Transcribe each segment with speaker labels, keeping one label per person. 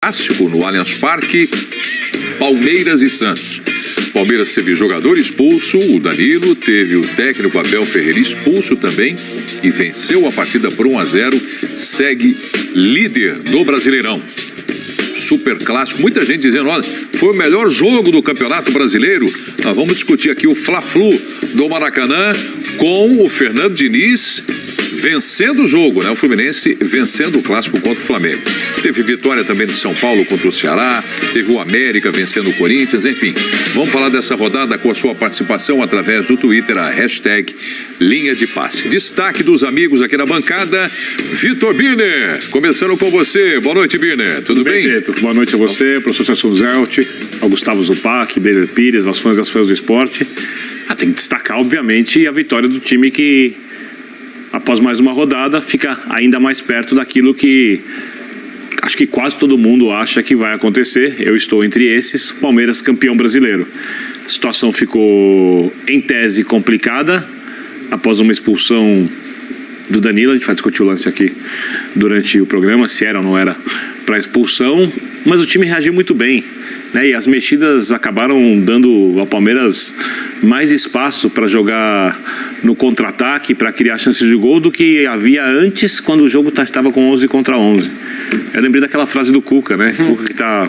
Speaker 1: clássico no Allianz Parque, Palmeiras e Santos. Palmeiras teve jogador expulso, o Danilo, teve o técnico Abel Ferreira expulso também e venceu a partida por 1-0, segue líder do Brasileirão. Super clássico, muita gente dizendo, olha, foi o melhor jogo do Campeonato Brasileiro. Nós vamos discutir aqui o Fla-Flu do Maracanã com o Fernando Diniz vencendo o jogo, né? O Fluminense vencendo o clássico contra o Flamengo. Teve vitória também do São Paulo contra o Ceará, teve o América vencendo o Corinthians, enfim. Vamos falar dessa rodada com a sua participação através do Twitter, a hashtag Linha de Passe. Destaque dos amigos aqui na bancada, Vitor Birner, começando com você. Boa noite, Birner. Tudo bem?
Speaker 2: Beto, boa noite a você, professor Celso Zelt, ao Gustavo Zupac, Beler Pires, aos fãs e às fãs do esporte. Tem que destacar, obviamente, a vitória do time que, após mais uma rodada, fica ainda mais perto daquilo que acho que quase todo mundo acha que vai acontecer. Eu estou entre esses. Palmeiras campeão brasileiro. A situação ficou, em tese, complicada após uma expulsão do Danilo. A gente vai discutir o lance aqui durante o programa, se era ou não era para expulsão, mas o time reagiu muito bem, né? E as mexidas acabaram dando ao Palmeiras mais espaço para jogar no contra-ataque, para criar chances de gol do que havia antes, quando o jogo estava com 11 contra 11. Eu lembrei daquela frase do Cuca, né? O Cuca que está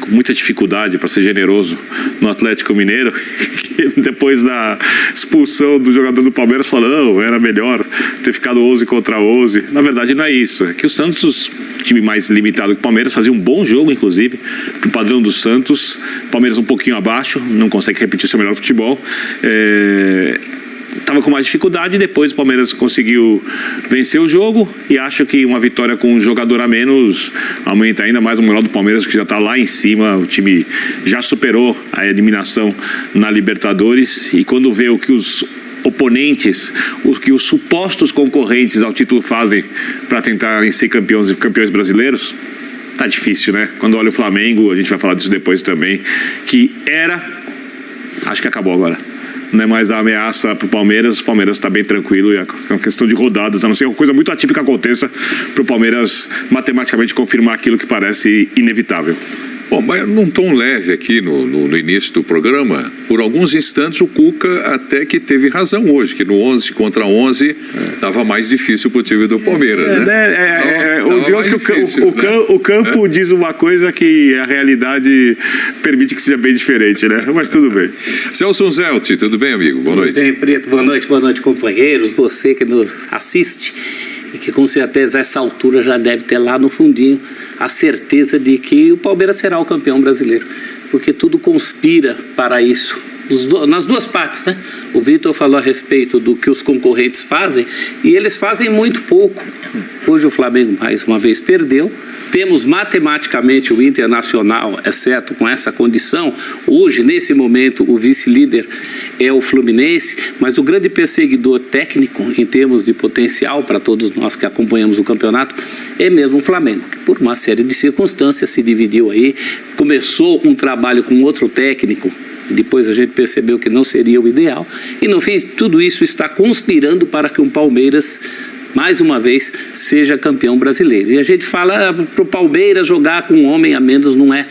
Speaker 2: com muita dificuldade, para ser generoso, no Atlético Mineiro, que depois da expulsão do jogador do Palmeiras falou, não, era melhor ter ficado 11 contra 11. Na verdade não é isso, é que o Santos, time mais limitado que o Palmeiras, fazia um bom jogo, inclusive, pro padrão do Santos. Palmeiras um pouquinho abaixo, não consegue repetir seu melhor futebol. Estava com mais dificuldade, depois o Palmeiras conseguiu vencer o jogo e acho que uma vitória com um jogador a menos aumenta ainda mais o moral do Palmeiras, que já está lá em cima. O time já superou a eliminação na Libertadores e quando vê o que os oponentes, o que os supostos concorrentes ao título fazem para tentarem ser campeões brasileiros, tá difícil, né? Quando olha o Flamengo, a gente vai falar disso depois também, que acho que acabou agora. Não é mais a ameaça para o Palmeiras está bem tranquilo e é uma questão de rodadas, a não ser uma coisa muito atípica aconteça para o Palmeiras matematicamente confirmar aquilo que parece inevitável.
Speaker 1: Bom, mas num tom leve aqui no início do programa, por alguns instantes o Cuca até que teve razão hoje, que no 11 contra 11 estava mais difícil para o time do Palmeiras,
Speaker 2: O campo diz uma coisa que a realidade permite que seja bem diferente, né? Mas tudo bem.
Speaker 1: Celso Zelt, tudo bem, amigo? Boa noite.
Speaker 3: Tudo bem, Preto. Boa noite, companheiros. Você que nos assiste e que com certeza a essa altura já deve ter lá no fundinho a certeza de que o Palmeiras será o campeão brasileiro, porque tudo conspira para isso, nas duas partes, né? O Vitor falou a respeito do que os concorrentes fazem e eles fazem muito pouco. Hoje o Flamengo mais uma vez perdeu. Temos matematicamente o Internacional, exceto com essa condição. Hoje, nesse momento, o vice-líder é o Fluminense, mas o grande perseguidor técnico, em termos de potencial, para todos nós que acompanhamos o campeonato, é mesmo o Flamengo, que por uma série de circunstâncias se dividiu aí, começou um trabalho com outro técnico, depois a gente percebeu que não seria o ideal, e no fim tudo isso está conspirando para que o Palmeiras, mais uma vez, seja campeão brasileiro. E a gente fala para o Palmeiras jogar com um homem a menos não é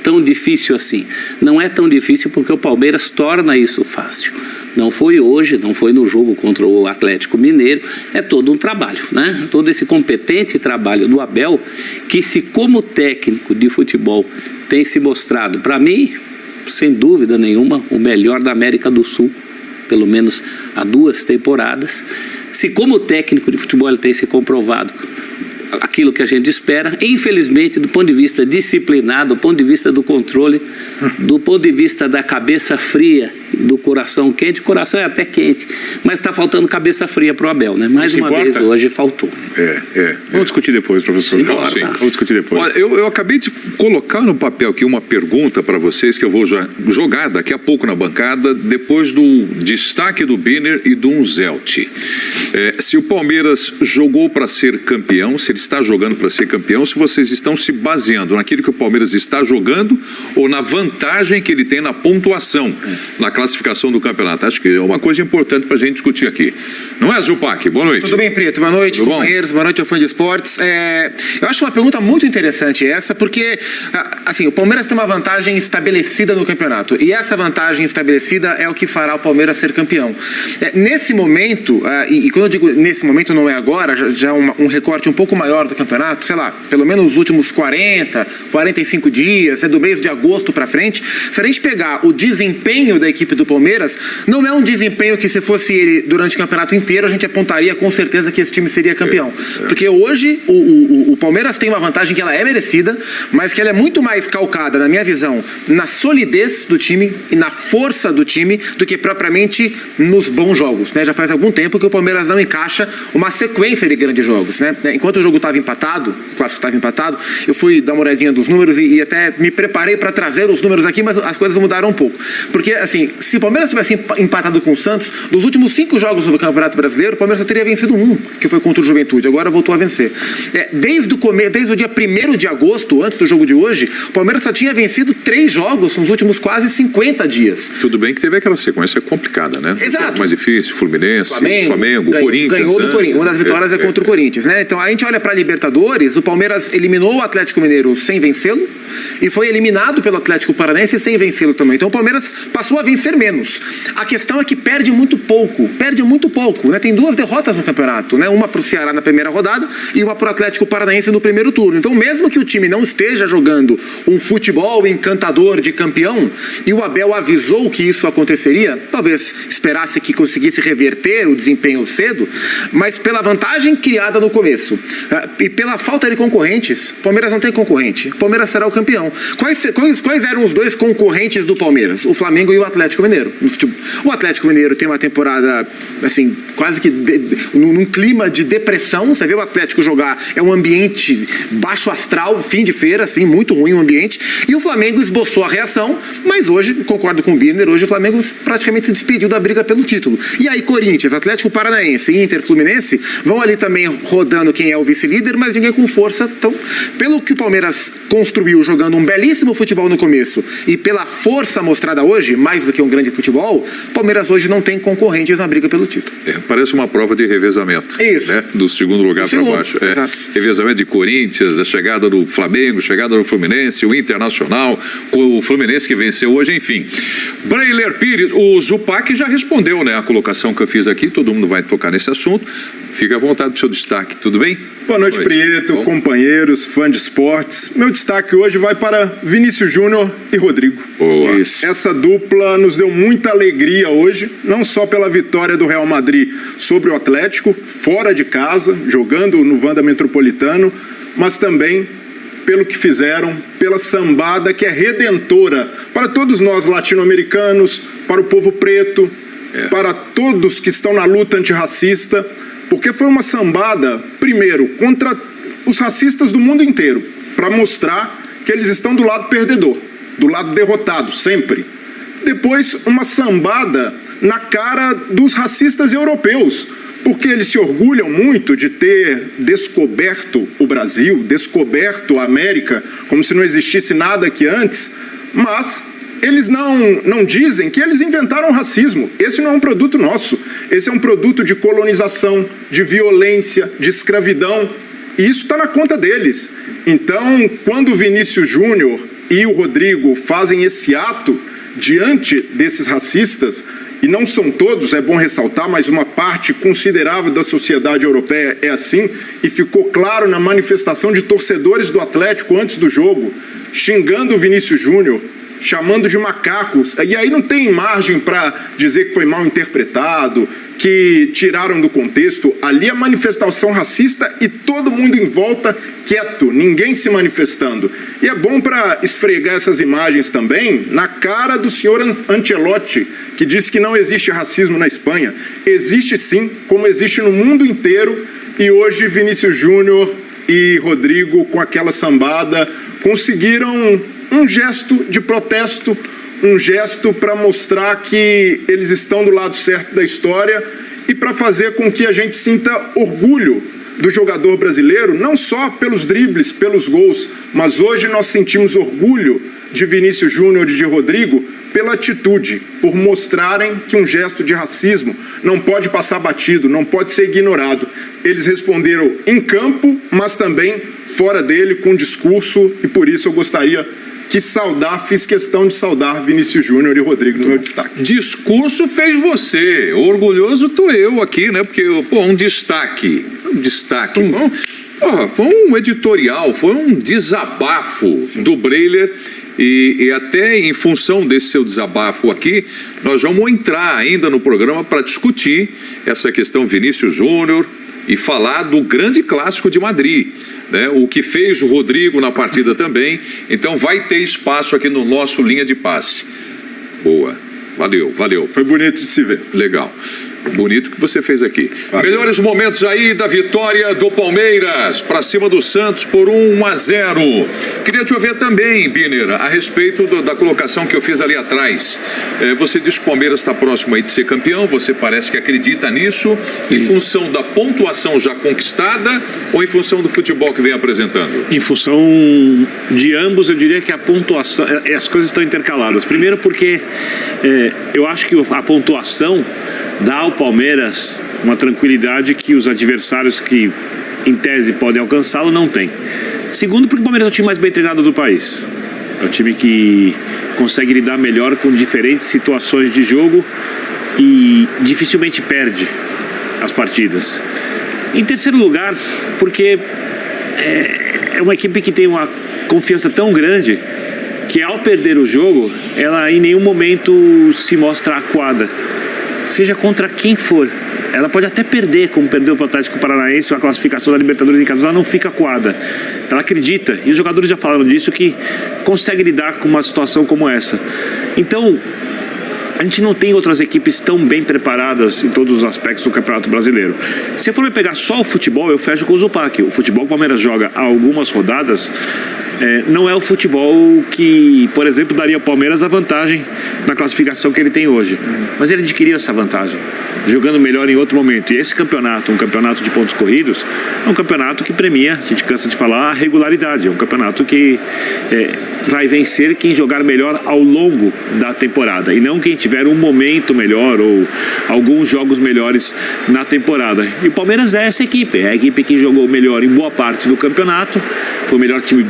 Speaker 3: tão difícil assim. Não é tão difícil porque o Palmeiras torna isso fácil. Não foi hoje, não foi no jogo contra o Atlético Mineiro, é todo um trabalho, né? Todo esse competente trabalho do Abel, que se como técnico de futebol tem se mostrado, para mim, sem dúvida nenhuma, o melhor da América do Sul, pelo menos há 2 temporadas. Se como técnico de futebol ele tem se comprovado aquilo que a gente espera, infelizmente do ponto de vista disciplinado, do ponto de vista do controle, do ponto de vista da cabeça fria, do coração quente, o coração é até quente, mas está faltando cabeça fria para o Abel, né? Mais uma vez hoje faltou.
Speaker 2: Vamos discutir depois, professor.
Speaker 1: Sim.
Speaker 2: Vamos discutir depois.
Speaker 1: Olha, eu acabei de colocar no papel aqui uma pergunta para vocês que eu vou jogar daqui a pouco na bancada, depois do destaque do Birner e do Zelt. Se o Palmeiras jogou para ser campeão, se ele está jogando para ser campeão, se vocês estão se baseando naquilo que o Palmeiras está jogando ou na vantagem que ele tem na pontuação, na classificação do campeonato. Acho que é uma coisa importante para a gente discutir aqui. Não é, Zupac? Boa noite.
Speaker 4: Tudo bem, Preto? Boa noite,
Speaker 1: Tudo
Speaker 4: companheiros.
Speaker 1: bom?
Speaker 4: Boa noite ao fã de esportes. Eu acho uma pergunta muito interessante essa, porque assim, o Palmeiras tem uma vantagem estabelecida no campeonato, e essa vantagem estabelecida é o que fará o Palmeiras ser campeão. Nesse momento, e quando eu digo nesse momento, não é agora, já é um recorte um pouco maior do campeonato, sei lá, pelo menos os últimos 40, 45 dias, do mês de agosto para frente, se a gente pegar o desempenho da equipe do Palmeiras, não é um desempenho que, se fosse ele durante o campeonato inteiro, a gente apontaria com certeza que esse time seria campeão. Porque hoje o Palmeiras tem uma vantagem que ela é merecida, mas que ela é muito mais calcada, na minha visão, na solidez do time e na força do time do que propriamente nos bons jogos, né? Já faz algum tempo que o Palmeiras não encaixa uma sequência de grandes jogos, né? Enquanto o jogo estava empatado, o clássico estava empatado, eu fui dar uma olhadinha dos números e até me preparei para trazer os números aqui, mas as coisas mudaram um pouco. Porque, assim, se o Palmeiras tivesse empatado com o Santos, dos últimos 5 jogos do Campeonato Brasileiro, o Palmeiras só teria vencido um, que foi contra o Juventude. Agora voltou a vencer. Desde o dia 1º de agosto, antes do jogo de hoje, o Palmeiras só tinha vencido 3 jogos nos últimos quase 50 dias.
Speaker 1: Tudo bem que teve aquela sequência complicada, né?
Speaker 4: Exato.
Speaker 1: Mais difícil, Fluminense, Flamengo, Corinthians.
Speaker 4: Ganhou do Corinthians. Uma das vitórias é contra o Corinthians, né? Então a gente olha para a Libertadores, o Palmeiras eliminou o Atlético Mineiro sem vencê-lo e foi eliminado pelo Atlético Paranaense sem vencê-lo também. Então o Palmeiras passou a vencer menos. A questão é que perde muito pouco, né? Tem 2 derrotas no campeonato, né? Uma para o Ceará na primeira rodada e uma para o Atlético Paranaense no primeiro turno. Então, mesmo que o time não esteja jogando um futebol encantador de campeão, e o Abel avisou que isso aconteceria, talvez esperasse que conseguisse reverter o desempenho cedo, mas pela vantagem criada no começo e pela falta de concorrentes, o Palmeiras não tem concorrente. O Palmeiras será o campeão. Quais eram os 2 concorrentes do Palmeiras? O Flamengo e o Atlético Mineiro. O Atlético Mineiro tem uma temporada, assim, quase que num clima de depressão. Você vê o Atlético jogar, é um ambiente baixo astral, fim de feira, assim, muito ruim o ambiente. E o Flamengo esboçou a reação, mas hoje, concordo com o Birner, hoje o Flamengo praticamente se despediu da briga pelo título. E aí Corinthians, Atlético Paranaense e Inter, Fluminense vão ali também rodando quem é o vice-líder, mas ninguém com força. Então, pelo que o Palmeiras construiu jogando um belíssimo futebol no começo e pela força mostrada hoje, mais do que um grande futebol, o Palmeiras hoje não tem concorrentes na briga pelo título.
Speaker 1: Parece uma prova de revezamento.
Speaker 4: Isso.
Speaker 1: Né? Do segundo lugar para baixo.
Speaker 4: Exato.
Speaker 1: Revezamento de Corinthians, a chegada do Flamengo, chegada do Fluminense, o Internacional, o Fluminense que venceu hoje, enfim. Breiler Pires, o Zupac já respondeu, né, a colocação que eu fiz aqui, todo mundo vai tocar nesse assunto. Fique à vontade do seu destaque, tudo bem?
Speaker 5: Boa noite, Prieto, companheiros, fã de esportes. Meu destaque hoje vai para Vinícius Júnior e Rodrigo.
Speaker 1: Boa.
Speaker 5: Essa dupla nos deu muita alegria hoje, não só pela vitória do Real Madrid sobre o Atlético, fora de casa, jogando no Wanda Metropolitano, mas também pelo que fizeram, pela sambada que é redentora para todos nós latino-americanos, para o povo preto, para todos que estão na luta antirracista, porque foi uma sambada, primeiro, contra os racistas do mundo inteiro, para mostrar que eles estão do lado perdedor, do lado derrotado, sempre. Depois, uma sambada na cara dos racistas europeus, porque eles se orgulham muito de ter descoberto o Brasil, descoberto a América, como se não existisse nada aqui antes, mas eles não dizem que eles inventaram o racismo. Esse não é um produto nosso. Esse é um produto de colonização, de violência, de escravidão. E isso está na conta deles. Então, quando o Vinícius Júnior e o Rodrigo fazem esse ato diante desses racistas, e não são todos, é bom ressaltar, mas uma parte considerável da sociedade europeia é assim, e ficou claro na manifestação de torcedores do Atlético antes do jogo, xingando o Vinícius Júnior, chamando de macacos, e aí não tem margem para dizer que foi mal interpretado, que tiraram do contexto. Ali a manifestação racista e todo mundo em volta quieto, ninguém se manifestando. E é bom para esfregar essas imagens também na cara do senhor Ancelotti, que disse que não existe racismo na Espanha. Existe sim, como existe no mundo inteiro, e hoje Vinícius Júnior e Rodrigo, com aquela sambada, conseguiram um gesto de protesto, um gesto para mostrar que eles estão do lado certo da história e para fazer com que a gente sinta orgulho do jogador brasileiro, não só pelos dribles, pelos gols, mas hoje nós sentimos orgulho de Vinícius Júnior e de Rodrigo pela atitude, por mostrarem que um gesto de racismo não pode passar batido, não pode ser ignorado. Eles responderam em campo, mas também fora dele, com discurso, e por isso eu gostaria fiz questão de saudar Vinícius Júnior e Rodrigo no meu destaque.
Speaker 1: Discurso fez você, orgulhoso tô eu aqui, né? Porque, um destaque. Foi um editorial, foi um desabafo do Breiler. E até em função desse seu desabafo aqui, nós vamos entrar ainda no programa para discutir essa questão Vinícius Júnior e falar do grande clássico de Madrid, né? O que fez o Rodrigo na partida também. Então vai ter espaço aqui no nosso Linha de Passe. Boa, valeu.
Speaker 5: Foi bonito de se ver.
Speaker 1: Legal. Bonito que você fez aqui. Melhores momentos aí da vitória do Palmeiras para cima do Santos por 1-0. Queria te ouvir também, Biner, a respeito da colocação que eu fiz ali atrás. Você disse que o Palmeiras está próximo aí de ser campeão, você parece que acredita nisso. Sim. Em função da pontuação já conquistada ou em função do futebol que vem apresentando?
Speaker 2: Em função de ambos, eu diria que a pontuação, as coisas estão intercaladas. Primeiro porque eu acho que a pontuação dá ao Palmeiras uma tranquilidade que os adversários que, em tese, podem alcançá-lo, não tem. Segundo, porque o Palmeiras é o time mais bem treinado do país. É o time que consegue lidar melhor com diferentes situações de jogo e dificilmente perde as partidas. Em terceiro lugar, porque é uma equipe que tem uma confiança tão grande que, ao perder o jogo, ela em nenhum momento se mostra acuada. Seja contra quem for. Ela pode até perder, como perdeu para o Atlético Paranaense, a classificação da Libertadores em casa, mas ela não fica acuada. Ela acredita, e os jogadores já falaram disso, que consegue lidar com uma situação como essa. Então, a gente não tem outras equipes tão bem preparadas em todos os aspectos do Campeonato Brasileiro. Se eu for pegar só o futebol, eu fecho com o Zupac. O futebol que o Palmeiras joga há algumas rodadas não é o futebol que, por exemplo, daria ao Palmeiras a vantagem na classificação que ele tem hoje. Mas ele adquiriu essa vantagem, jogando melhor em outro momento. E esse campeonato, um campeonato de pontos corridos, é um campeonato que premia, a gente cansa de falar, a regularidade. É um campeonato que vai vencer quem jogar melhor ao longo da temporada, e não quem tiver um momento melhor ou alguns jogos melhores na temporada. E o Palmeiras é essa equipe, é a equipe que jogou melhor em boa parte do campeonato, foi o melhor time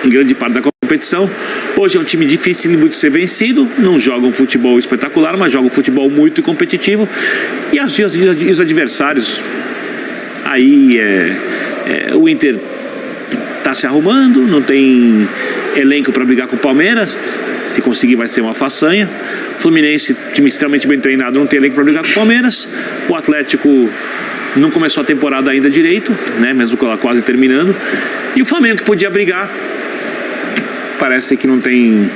Speaker 2: em grande parte da competição. Hoje é um time difícil de ser vencido, não joga um futebol espetacular, mas joga um futebol muito competitivo. E os adversários, aí o Inter está se arrumando, não tem elenco para brigar com o Palmeiras, se conseguir vai ser uma façanha. Fluminense, time extremamente bem treinado, não tem elenco para brigar com o Palmeiras. O Atlético não começou a temporada ainda direito, né, mesmo com ela quase terminando. E o Flamengo, que podia brigar, parece que não tem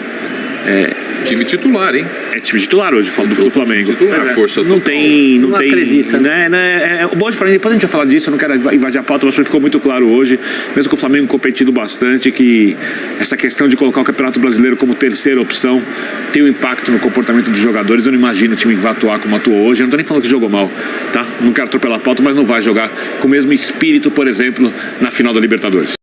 Speaker 1: time titular, hein?
Speaker 2: É time titular hoje, falo do Flamengo.
Speaker 1: Força
Speaker 2: não tem, não
Speaker 3: acredita,
Speaker 2: né? Bom, pra mim, depois a gente vai falar disso, eu não quero invadir a pauta, mas ficou muito claro hoje, mesmo com o Flamengo competindo bastante, que essa questão de colocar o Campeonato Brasileiro como terceira opção tem um impacto no comportamento dos jogadores. Eu não imagino o time que vai atuar como atuou hoje. Eu não tô nem falando que jogou mal, tá? Não quero atropelar a pauta, mas não vai jogar com o mesmo espírito, por exemplo, na final da Libertadores.